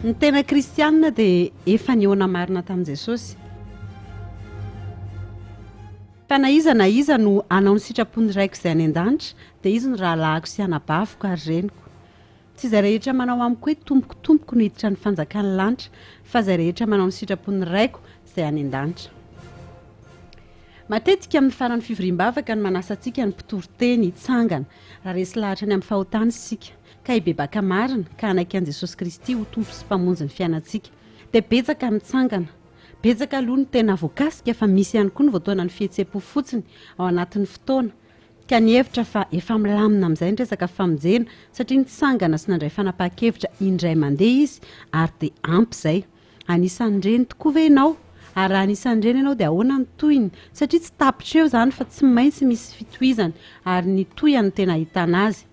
ny tena kristianina dia efa niona marina tamin'i jesosy fa na iza no anao ny sitrapony raiko izay any an-danitra dia izy no rahalahako sy anabaviko ary reniko tsy izay rehetra manao amiko hoe tompokotompoko no hiditra ny fanjakany lanitra fa izay rehetra manao ny sitrapony raiko izay any an-danitra matetika amin'ny farany fivoriam-bavaka ny manasa antsika ny mpitory-teny hitsangana raha resy lahatra ny amin'ny fahotany isika ka hibebaka marina ka hanaiky an'i Jesosy Kristy ho tompo sy mpamonjy ny fiainantsika dia betsaka mitsangana betsaka aloha ny tena voakasika fa misy ihany koa ny voatoana ny fihetsem-po fotsiny ao anatin'ny fotoana ka ny hevitra fa efa milamina amin'izay ny resaka famonjena satria nitsangana sy nandray fanapahan-kevitra indray mandeha izy ary dia ampy izay anisan'ireny tokoa ve ianao ary raha anisan'ireny ianao dia ahoana ny toyiny satria tsy tapitra eo izany fa tsy maintsy misy fitohizany ary ny toyany tena ahitana azy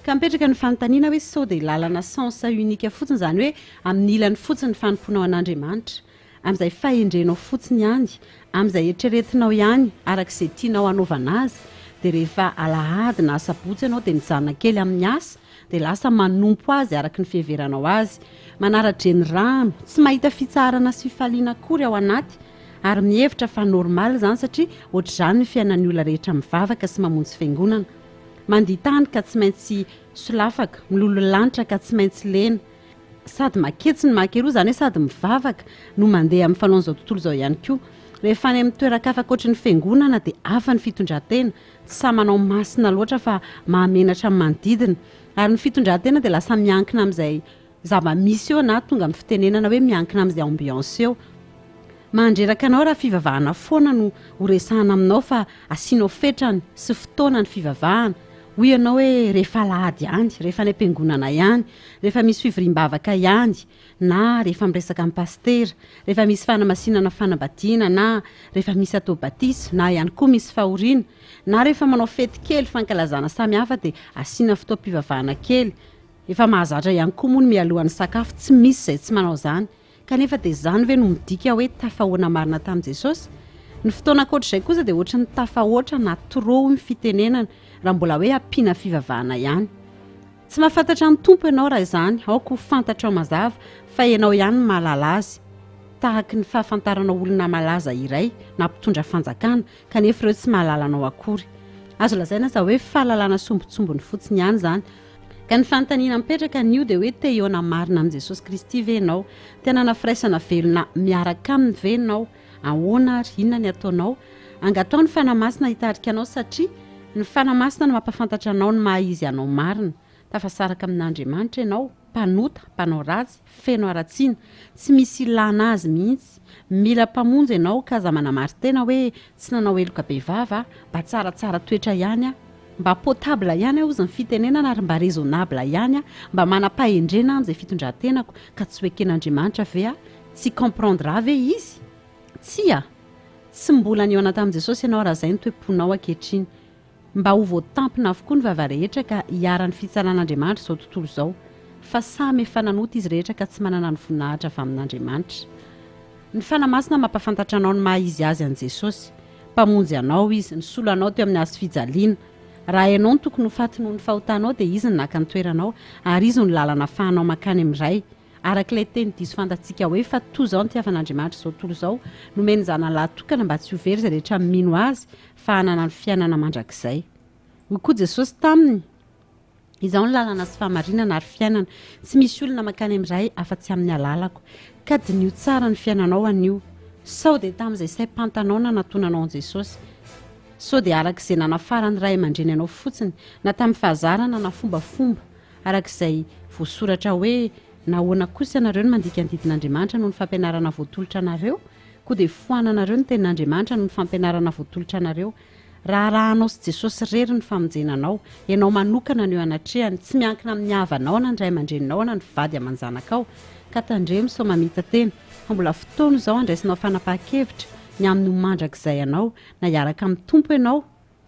ka mipetraka ny fanontaniana hoe sao dia lalana sensa unika fotsiny izany hoe amin'ny ilany fotsiny ny fanompoana ao an'Andriamanitra amin'izay fahendrenao fotsiny ihany amin'izay eritreretinao ihany arak'izay tianao hanaovana azy dia rehefa alahady na sabotsy ianao dia mijanona kely amin'ny asa dia lasa manompo azy araky ny fiheveranao azy manara-dreny rano tsy mahita fitsarana sy fifaliana akory ao anaty ary mihevitra fa normal izany satria ohatr'izany ny fiainan'ny olona rehetra mivavaka sy mamonjy fiangonana mandiha tany ka tsy maintsy solafaka milolo lanitra ka tsy maintsy lena sady maketsy ny makeroa izany hoe sady mivavaka no mandeha amin'ny fanaon'izao tontolo izao ihany koa rehefa any amin'ny toeran-kafa ankoatry ny fiangonana dia hafa ny fitondran-tena tsy sa manao masina loatra fa mahamenatra amin'ny manodidina ary ny fitondran-tena dia lasa miankina amin'izay zava-misy eo na tonga amin'ny fitenenana hoe miankina amin'izay ambiance eo mandreraka anao raha fivavahana foana no horesahana aminao fa asianao fetrany sy fotoana ny fivavahana hoy ianao hoe rehefa alahady ihany rehefa any am-piangonana ihany rehefa misy fivoriam-bavaka ihany na rehefa miresaka amin'ny pastera rehefa misy fanamasinana fanambadiana na rehefa misy atao batisy na ihany koa misy fahoriana na rehefa manao fety kely fankalazana samihafa dia asiana fotoam-pivavahana kely efa mahazatra ihany koa moa ny mialohan'ny sakafo tsy misy izay tsy manao izany kanefa dia izany ve no midika hoe tafahoana marina tamin'i Jesosy ny fotoana ankoatr'izay kosa dia ohatra ny tafahoatra na trop ny fitenenana raha mbola hoe ampiana fivavahana ihany tsy mahafantatra ny tompo ianao raha izany aoko ho fantatra ao mazava fa ianao ihany mahalala azy tahaky ny fahafantaranao olona malaza iray na mpitondra fanjakana kanefa ireo tsy mahalala anao akory azo lazaina za hoe fahalalana sombotsombony fotsiny ihany izany ka ny fanontaniana mipetraka an'io dia hoe te hiona marina amin'i Jesosy Kristy ve ianao tena nafiraisana velona miaraka aminy ve ianao ahoana ary inona ny ataonao angatao ny fanamasina hitarika anao satria ny fanamasina no mampafantatra anao ny mahaizy anao marina tafasaraka amin'Andriamanitra ianao mpanota mpanao ratsy feno aratsiana tsy misy ilana azy mihitsy mila mpamonjy ianao ka za manamary tena hoe tsy nanao eloka behivava mba tsaratsara toetra ihany mba potable ihany ozy ny fitenenana ary mba raisonnable ihany mba manam-pahendrena amin'izay fitondran-tenako ka tsy hoeken'Andriamanitra ve tsy comprendra ve izy tsy mbola ny eo anaty amin'i Jesosy ianao raha izay ny toe-ponao ankehitriny mba ho voatampina avokoa ny vava rehetra ka hiara-ny fitsaran'Andriamanitra izao tontolo izao fa samy efa nanota izy rehetra ka tsy manana ny voninahitra avy amin'Andriamanitra ny fanamasina mampafantatra anao ny mahaizy azy an'i Jesosy mpamonjy anao izy ny solo anao teo amin'ny azo fijaliana raha ianao ny tokony ho fatinoho ny fahotanao dia izy ny naka ny toeranao ary izy ny lalana ahafahanao makany amin'iray arak'ilay teny diso fantatsika hoe fa toy izao ny tiavan'Andriamanitra izao tontolo izao nomeny zanalahy tokana mba tsy ho very izay rehetra mino azy fa hanana ny fiainana mandrakizay hoy koa Jesosy taminy izao ny lalana sy fahamarinana ary fiainana tsy misy olona makany amin'iray afa-tsy amin'ny alalako ka dinio tsara ny fiainanao anio sao dia tamin'izay saim-pantanao na natonanao an'i Jesosy sao dia arak'izay nanafarany ray aman-dreny anao fotsiny na tamin'ny fahazarana na fombafomba arak'izay voasoratra hoe nahoana kosa ianareo ny mandika ny didin'Andriamanitra noho ny fampianarana voatolotra anareo koa dia foananareo ny tenin'Andriamanitra noho ny fampianarana voatolotra anareo raha rahanao sy Jesosy rery ny famonjenanao ianao manokana ny eo anatrehany tsy miankina amin'ny havanao na ny ray aman-dreninao na ny vady aman-janakao ka tandremo sao mamita tena fa mbola fotoana izao andraisinao fanapahan-kevitra ny amin'ny mandrakizay ianao na hiaraka amin'ny tompo ianao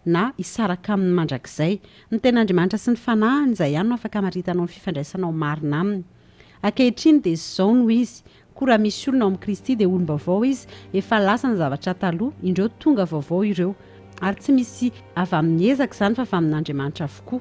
na hisaraka amin'ny mandrakizay ny ten'Andriamanitra sy ny fanahiny izay ihany no afaka maritanao ny fifandraisanao marina aminy ankehitriny dia izao no izy koa raha misy olona ao amin'i Kristy dia olom-baovao izy efa lasa ny zavatra taloha indreo tonga vaovao ireo ary tsy misy avy amin'ny ezaka izany fa avy amin'Andriamanitra avokoa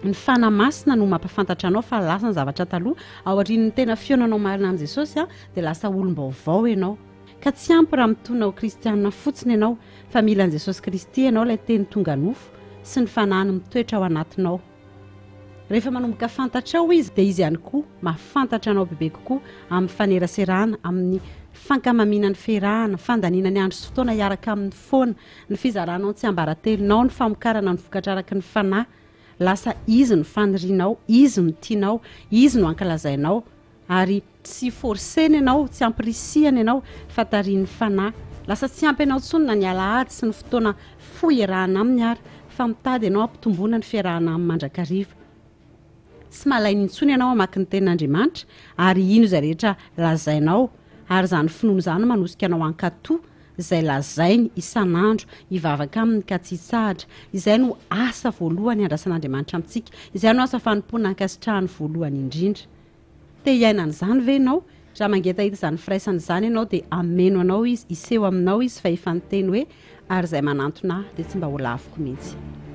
ny fanamasina no mampafantatra anao fa lasa ny zavatra taloha ao aorian'ny tena fionanao marina amin'i Jesosy dia lasa olom-baovao ianao ka tsy ampy raha mitonao kristianina fotsiny ianao fa mila an'i Jesosy Kristy ianao ilay teny tonga nofo sy ny fanahiny mitoetra ao anatinao. Rehefa manomboka fantatrao izy dia izy ihany koa mahafantatra anao bebe kokoa amin'ny faneraserana, amin'ny fankamamiana ny fiarahana, fandaniana ny andro sy fotoana hiaraka amin'ny foana, ny fizaranao tsy ambaratelonao, ny famokarana ny vokatra araky ny fanahy. Lasa izy no fanirinao, izy no tianao, izy no ankalazainao ary tsy forsena ianao, tsy ampirisihana ianao fa tarihin'ny fanahy. Lasa tsy ampy ianao intsony na ny alahady sy ny fotoana foiarahana aminy ary fa mitady ianao ampitomboana ny fiarahana amin'ny mandrakariva. Tsy malainy intsony ianao amaky ny tenin'Andriamanitra ary ino izay rehetra lazainao ary izany finoana izany manosika anao ankatoa izay lazainy isan'andro hivavaka aminy ka tsy hitsahatra. Izay no asa voalohany andrasan'Andriamanitra amintsika, izay no asa fanompoana ankasitrahany voalohany indrindra. Te hiaina an'izany ve ianao? Raha mangetahita izany firaisana izany ianao dia ameno anao izy, iseho aminao izy fa efa niteny hoe ary izay manantona dia tsy mba ho laviko mihitsy.